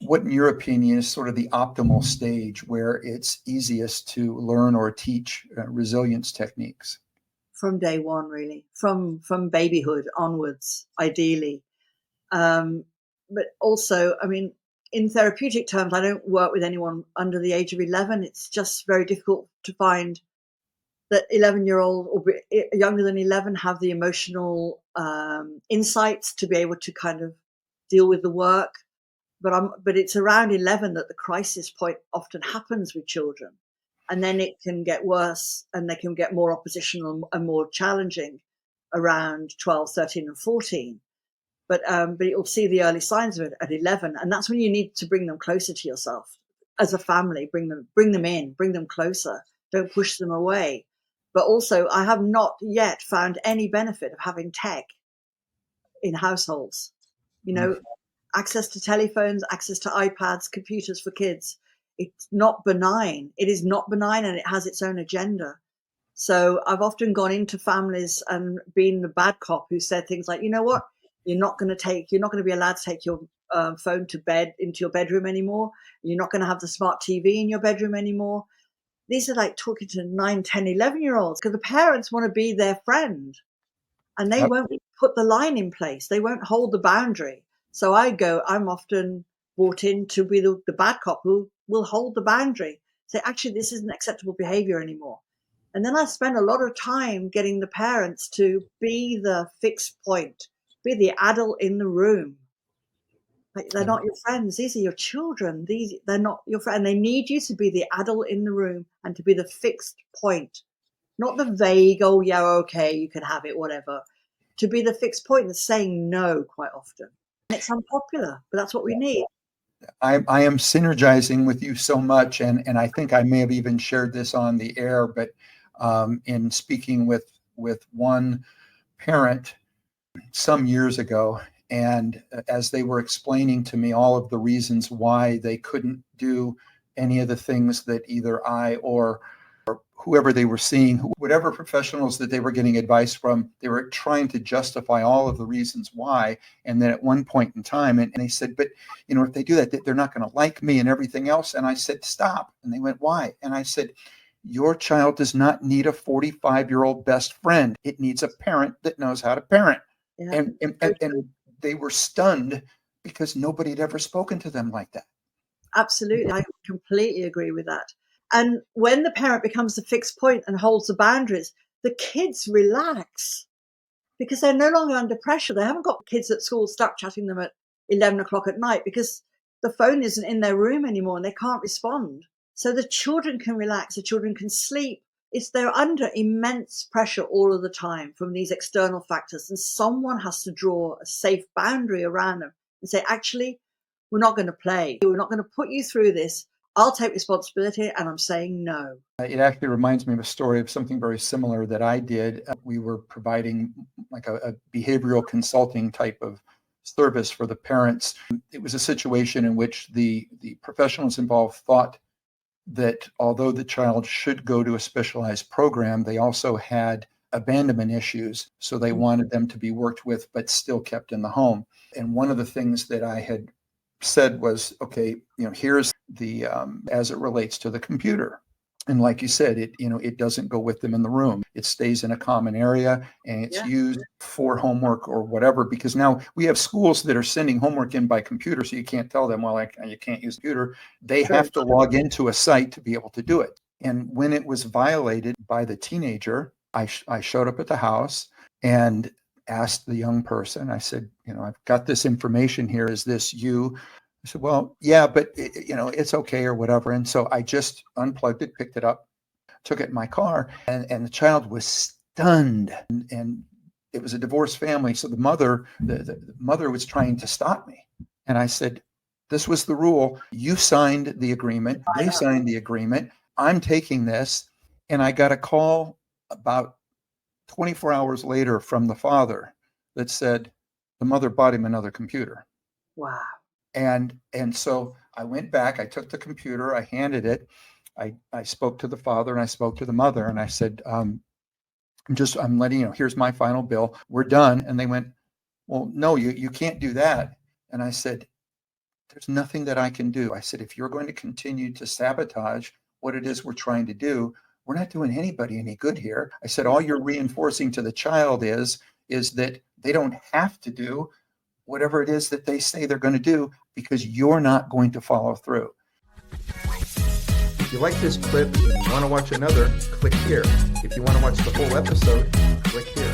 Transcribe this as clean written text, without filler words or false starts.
what, in your opinion, is sort of the optimal stage where it's easiest to learn or teach resilience techniques? From day one, really, from babyhood onwards, ideally. But also, I mean, in therapeutic terms, I don't work with anyone under the age of 11. It's just very difficult to find that 11-year-old or younger than 11 have the emotional insights to be able to kind of deal with the work. But it's around 11 that the crisis point often happens with children, and then it can get worse, and they can get more oppositional and more challenging around 12, 13, and 14. But you'll see the early signs of it at 11, and that's when you need to bring them closer to yourself as a family. Bring them in, bring them closer. Don't push them away. But also, I have not yet found any benefit of having tech in households. You know, access to telephones, access to iPads, computers for kids. It's not benign. It is not benign, and it has its own agenda. So I've often gone into families and been the bad cop who said things like, you know what, you're not going to be allowed to take your phone to bed into your bedroom anymore. You're not going to have the smart TV in your bedroom anymore. These are like talking to 9, 10, 11-year-olds because the parents want to be their friend, and they won't put the line in place. They won't hold the boundary. So I'm often brought in to be the bad cop who will hold the boundary. Say, actually, this isn't acceptable behavior anymore. And then I spend a lot of time getting the parents to be the fixed point, be the adult in the room. Like, they're not your friends. These are your children. They're not your friend. They need you to be the adult in the room and to be the fixed point, not the vague, oh, yeah, okay, you can have it, whatever. To be the fixed point that's saying no quite often. And it's unpopular, but that's what we need. I am synergizing with you so much, and I think I may have even shared this on the air, but in speaking with one parent some years ago, and as they were explaining to me all of the reasons why they couldn't do any of the things that either I or whoever they were seeing, whatever professionals that they were getting advice from, they were trying to justify all of the reasons why. And then at one point in time, and they said, but if they do that, they're not going to like me and everything else. And I said, stop. And they went, why? And I said, your child does not need a 45-year-old best friend. It needs a parent that knows how to parent. Yeah. And they were stunned because nobody had ever spoken to them like that. Absolutely. I completely agree with that. And when the parent becomes the fixed point and holds the boundaries, the kids relax because they're no longer under pressure. They haven't got kids at school stuck chatting them at 11 o'clock at night because the phone isn't in their room anymore and they can't respond. So the children can relax, the children can sleep. They're under immense pressure all of the time from these external factors, and someone has to draw a safe boundary around them and say, actually, we're not going to play. We're not going to put you through this. I'll take responsibility, and I'm saying no. It actually reminds me of a story of something very similar that I did. We were providing like a behavioral consulting type of service for the parents. It was a situation in which the professionals involved thought that although the child should go to a specialized program, they also had abandonment issues. So they wanted them to be worked with, but still kept in the home. And one of the things that I had said was, okay, here's the as it relates to the computer. And like you said, it doesn't go with them in the room. It stays in a common area and it's used for homework or whatever, because now we have schools that are sending homework in by computer. So you can't tell them, well, you can't use a computer. They have to log into a site to be able to do it. And when it was violated by the teenager, I showed up at the house and asked the young person, I said, I've got this information here. Is this you? I said, well, yeah, but it's okay or whatever. And so I just unplugged it, picked it up, took it in my car, and the child was stunned. And it was a divorced family. So the mother was trying to stop me. And I said, this was the rule. You signed the agreement. They signed the agreement. I'm taking this. And I got a call about 24 hours later from the father that said the mother bought him another computer. Wow. And so I went back, I took the computer, I handed it, I spoke to the father and I spoke to the mother and I said, I'm letting you know, here's my final bill. We're done. And they went, well, no, you can't do that. And I said, there's nothing that I can do. I said, if you're going to continue to sabotage what it is we're trying to do, we're not doing anybody any good here. I said, all you're reinforcing to the child is that they don't have to do whatever it is that they say they're going to do because you're not going to follow through. If you like this clip and you want to watch another, click here. If you want to watch the whole episode, click here.